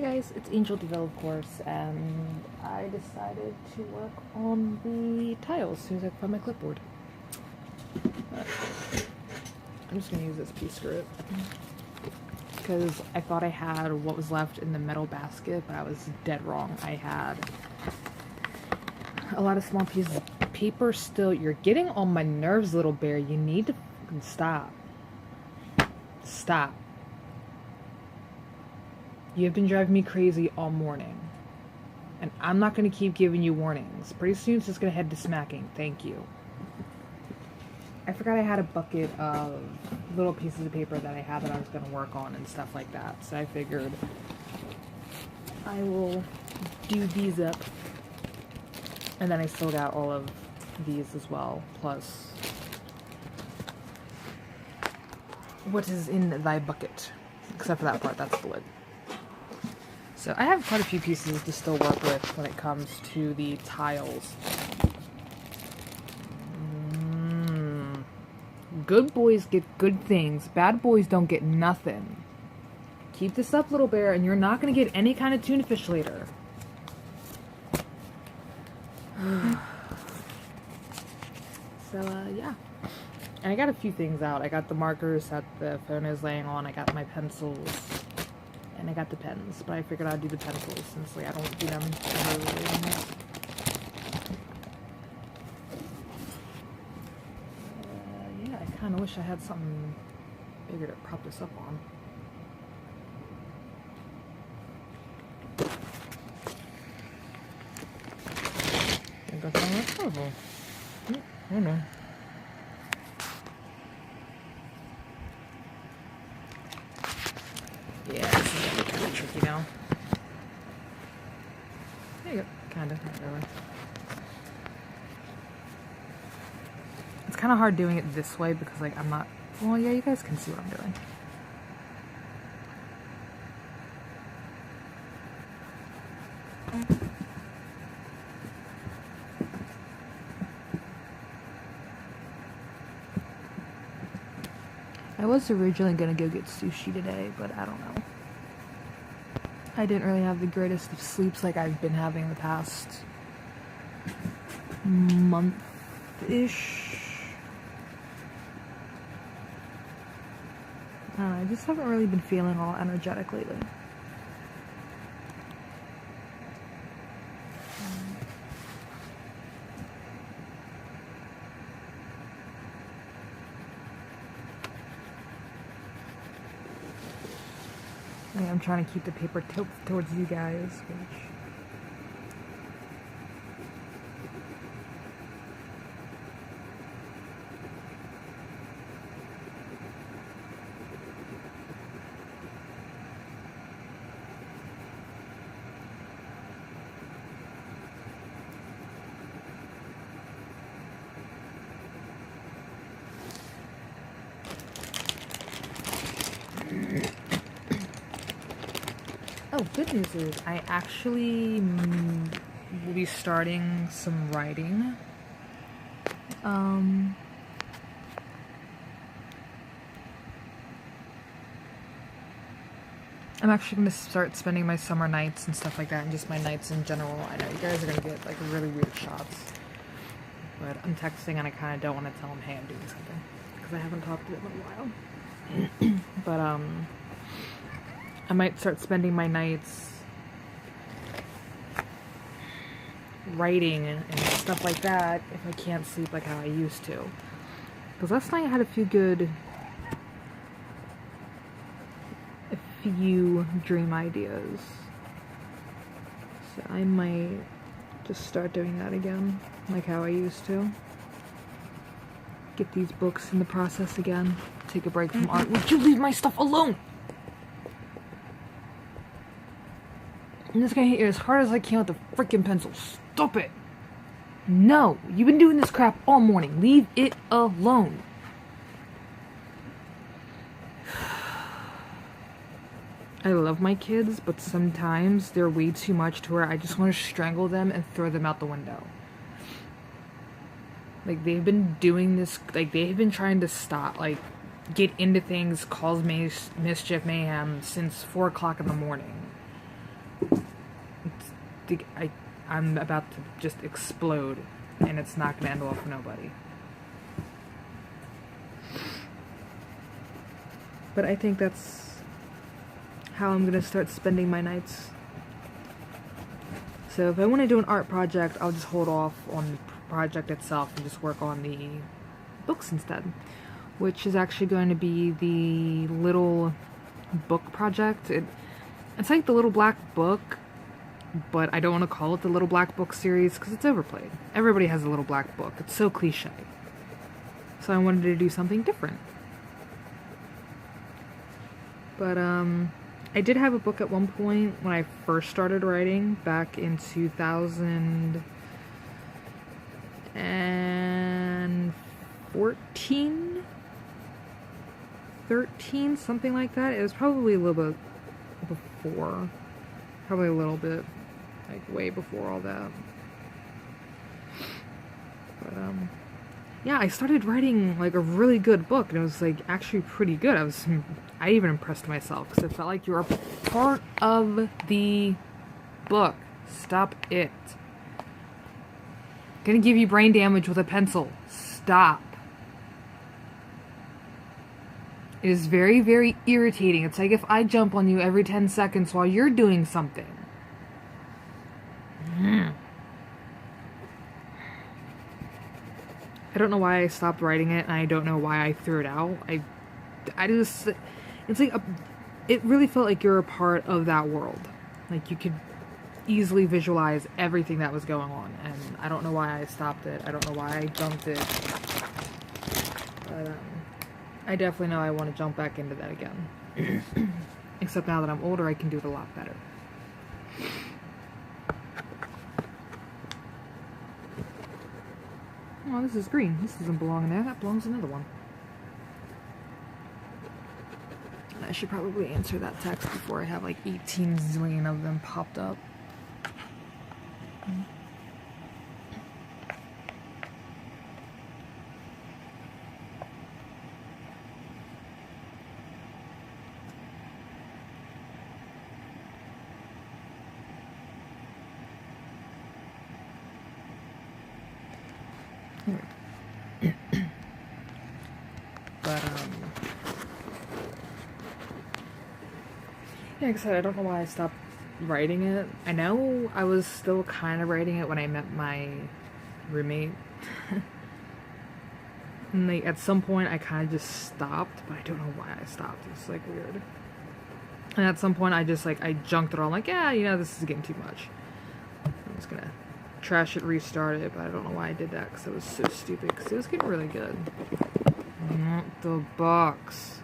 Hey guys, it's Angel Deville, of course, and I decided to work on the tiles as soon as I find my clipboard. I'm just gonna use this piece for it because I thought I had what was left in the metal basket, but I was dead wrong. I had a lot of small pieces of paper still. You're getting on my nerves, little bear. You need to fucking stop. Stop. You have been driving me crazy all morning. And I'm not going to keep giving you warnings. Pretty soon it's just going to head to smacking. Thank you. I forgot I had a bucket of little pieces of paper that I had that I was going to work on and stuff like that. So I figured I will do these up. And then I still got all of these as well. Plus what is in thy bucket. Except for that part, that's the lid. So I have quite a few pieces to still work with when it comes to the tiles. Good boys get good things. Bad boys don't get nothing. Keep this up, little bear, and you're not going to get any kind of tuna fish later. So, yeah. And I got a few things out. I got the markers that the phone is laying on. I got my pencils. And I got the pens, but I figured I'd do the pencils since like I don't do them yeah, I kind of wish I had something bigger to prop this up on. I think that's not horrible. I don't know. Yeah, this is gonna be kind of tricky now. There you go. Kind of, not really. It's kind of hard doing it this way because, like, I'm not... Well, yeah, you guys can see what I'm doing. I was originally gonna go get sushi today, but I don't know. I didn't really have the greatest of sleeps like I've been having the past month-ish. I don't know, I just haven't really been feeling all energetic lately. I'm trying to keep the paper tilted towards you guys, which... Oh, good news is I actually will be starting some writing. I'm actually going to start spending my summer nights and stuff like that, and just my nights in general. I know you guys are going to get like really weird shots, but I'm texting and I kind of don't want to tell them, hey, I'm doing something, because I haven't talked to them in a while. But I might start spending my nights writing and stuff like that if I can't sleep like how I used to. Because last night I had a few dream ideas. So I might just start doing that again, like how I used to. Get these books in the process again. Take a break from art. Would you leave my stuff alone? I'm just gonna hit you as hard as I can with the freaking pencil. Stop it! No! You've been doing this crap all morning. Leave it alone. I love my kids, but sometimes they're way too much to where I just want to strangle them and throw them out the window. Like, they've been doing this, like, they've been trying to stop, like, get into things, cause mischief, mayhem, since 4 o'clock in the morning. I'm about to just explode, and it's not gonna end well for nobody. But I think that's how I'm gonna start spending my nights. So if I want to do an art project, I'll just hold off on the project itself and just work on the books instead, which is actually going to be the little book project. It's like the Little Black Book, but I don't want to call it the Little Black Book series because it's overplayed. Everybody has a Little Black Book. It's so cliche. So I wanted to do something different. But I did have a book at one point when I first started writing back in 2014, 13, something like that. It was probably a little bit before, probably a little bit, like way before all that. But yeah, I started writing like a really good book, and it was like actually pretty good. I even impressed myself because it felt like you were a part of the book. Stop it. Gonna give you brain damage with a pencil. Stop. It is very, very irritating. It's like if I jump on you every 10 seconds while you're doing something. I don't know why I stopped writing it, and I don't know why I threw it out. I just, it's like, it really felt like you're a part of that world. Like, you could easily visualize everything that was going on, and I don't know why I stopped it. I don't know why I dumped it. But, I definitely know I want to jump back into that again. Except now that I'm older, I can do it a lot better. Oh, this is green. This doesn't belong in there. That belongs in another one. And I should probably answer that text before I have like 18 zillion of them popped up. But, yeah, like I said, I don't know why I stopped writing it. I know I was still kind of writing it when I met my roommate. And, like, at some point I kind of just stopped, but I don't know why I stopped. It's, like, weird. And at some point I just, like, I junked it all. I'm like, yeah, you know, this is getting too much. I'm just gonna trash it, restart it, but I don't know why I did that, because it was so stupid, because it was getting really good. Not the box.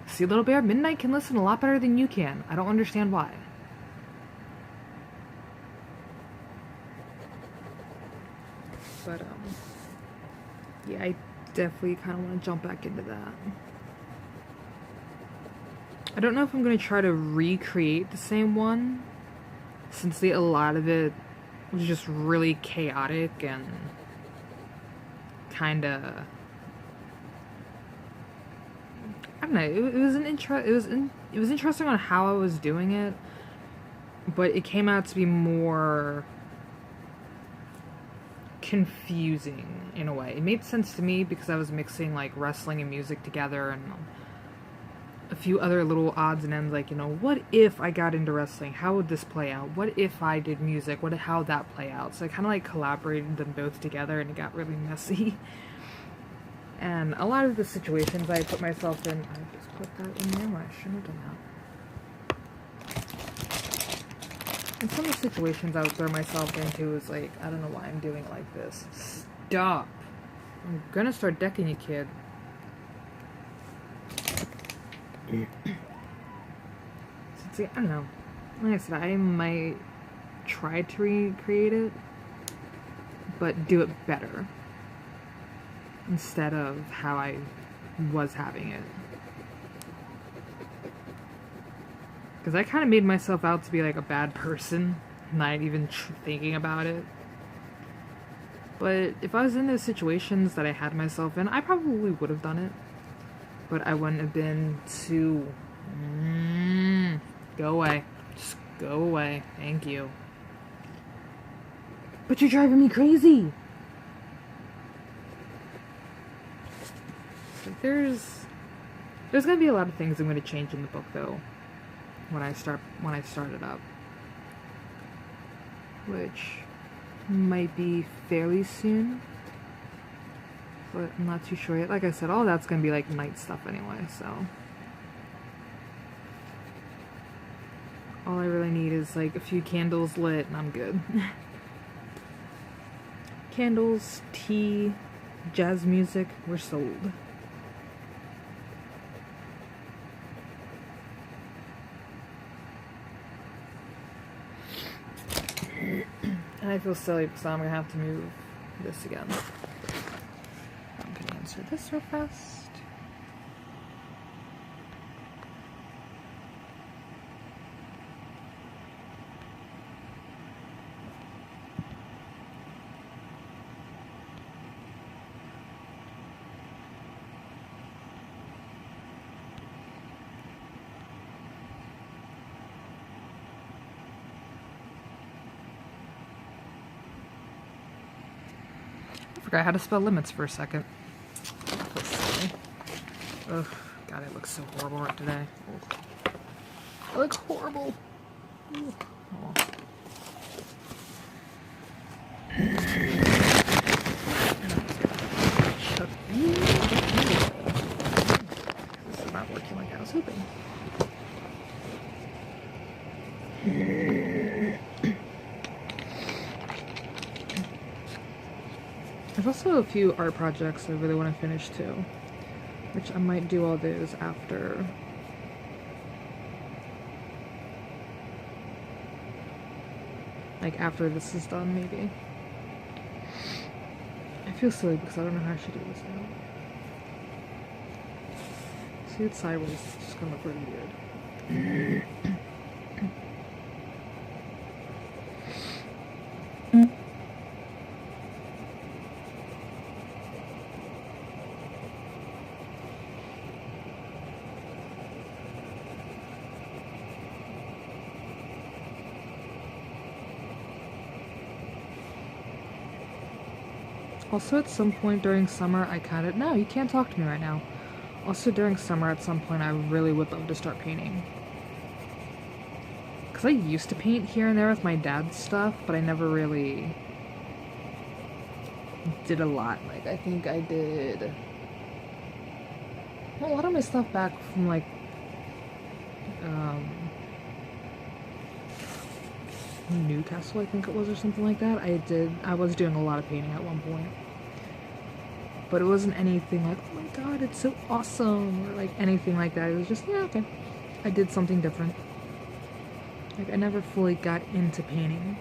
See, Little Bear, Midnight can listen a lot better than you can. I don't understand why. But, yeah, I definitely kind of want to jump back into that. I don't know if I'm going to try to recreate the same one, since a lot of it was just really chaotic and kind of, I don't know, it was interesting on how I was doing it, but it came out to be more confusing in a way. It made sense to me because I was mixing like wrestling and music together and a few other little odds and ends, like, you know, what if I got into wrestling? How would this play out? What if I did music? How would that play out? So I kind of like collaborated them both together, and it got really messy. And a lot of the situations I put myself in, I just put that in there. I shouldn't have done that. And some of the situations I would throw myself into is like, I don't know why I'm doing it like this. Stop. I'm gonna start decking you, kid. So, I don't know. Like I said, I might try to recreate it, but do it better instead of how I was having it. Because I kind of made myself out to be like a bad person, not even thinking about it. But if I was in those situations that I had myself in, I probably would have done it. But I wouldn't have been too Go away. Just go away. Thank you. But you're driving me crazy! Like, there's gonna be a lot of things I'm gonna change in the book, though, when I start it up. Which might be fairly soon. But I'm not too sure yet. Like I said, all that's gonna be like night stuff anyway, so. All I really need is like a few candles lit and I'm good. Candles, tea, jazz music, we're sold. And I feel silly because I'm gonna have to move this again. I'm gonna answer this real fast. I forgot how to spell limits for a second. Ugh, God, it looks so horrible right today. Ugh. It looks horrible. Ugh. Oh. This is not working like I was hoping. There's also a few art projects I really want to finish too, which I might do all those after. Like after this is done, maybe. I feel silly because I don't know how I should do this now. See it sideways, it's just gonna look really weird. Also, at some point during summer, no, you can't talk to me right now. Also, during summer, at some point, I really would love to start painting. Because I used to paint here and there with my dad's stuff, but I never really did a lot. Like, I think I did a lot of my stuff back from, like, Newcastle, I think it was, or something like that. I was doing a lot of painting at one point. But it wasn't anything like, oh my god, it's so awesome, or like anything like that. It was just, yeah, okay. I did something different. Like, I never fully got into painting.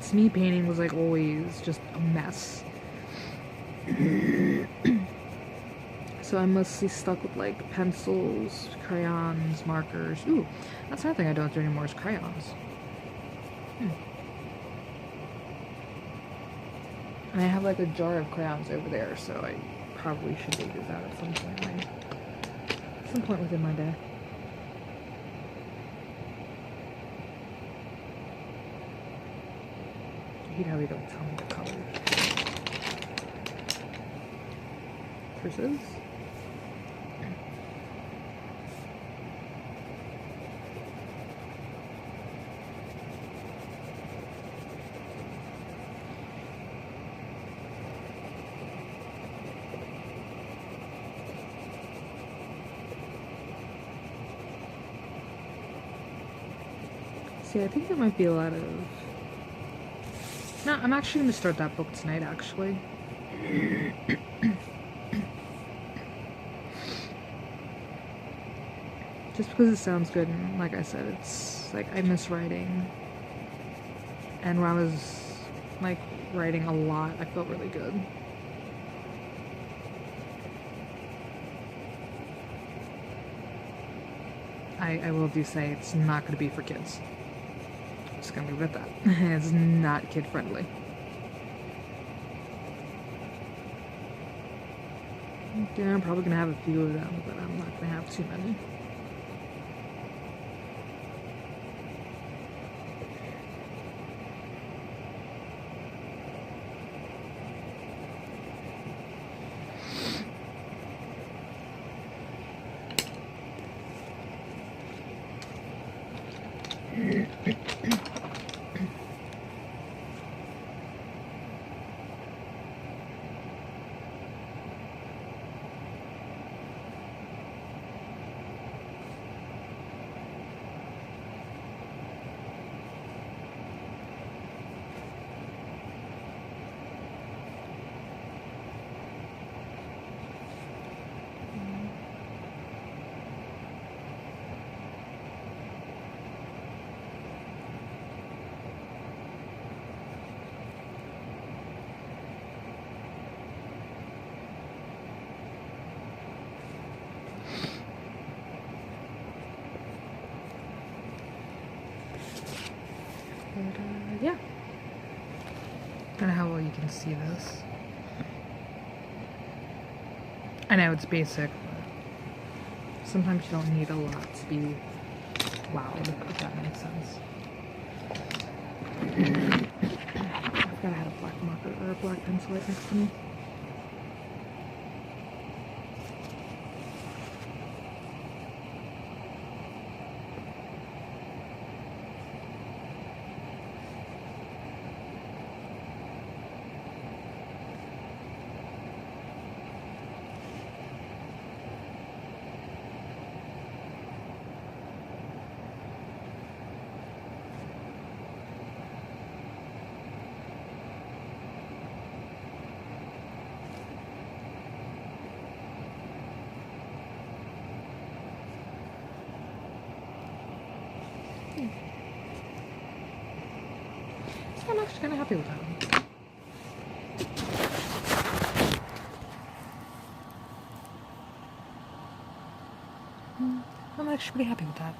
To me, painting was like always just a mess. So I'm mostly stuck with like pencils, crayons, markers. Ooh, that's another thing I don't do anymore is crayons. And I have like a jar of crayons over there, so I probably should take those out at some point within my day. I hate how they don't tell me the colors. Versus. See, I think there might be a lot of... No, I'm actually going to start that book tonight, actually. Just because it sounds good, and like I said, it's like I miss writing. And when I was like writing a lot, I felt really good. I will do say it's not going to be for kids. I'm just going to leave it at that. It's not kid friendly. Yeah, I'm probably going to have a few of them, but I'm not going to have too many. But, yeah. I don't know how well you can see this. I know it's basic, but sometimes you don't need a lot to be loud, if that makes sense. I forgot I had a black marker or a black pencil right next to me. So I'm actually kind of happy with that. I'm actually pretty happy with that.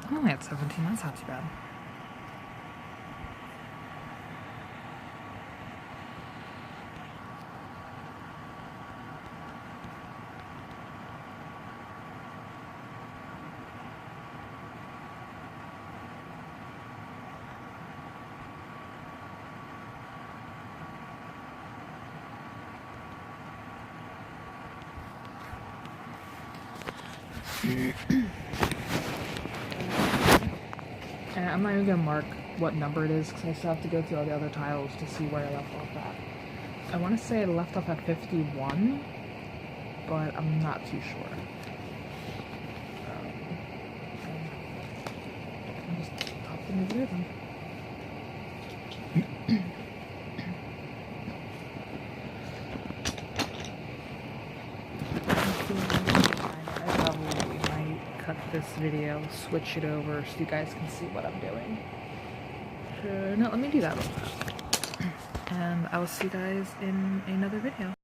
I'm only at 17, that's not too bad. And I'm not even gonna mark what number it is because I still have to go through all the other tiles to see where I left off at. I want to say I left off at 51, but I'm not too sure. I'll just top the new video then. I probably might cut this video, switch it over so you guys can see what I'm doing. No, let me do that real fast. And I will see you guys in another video.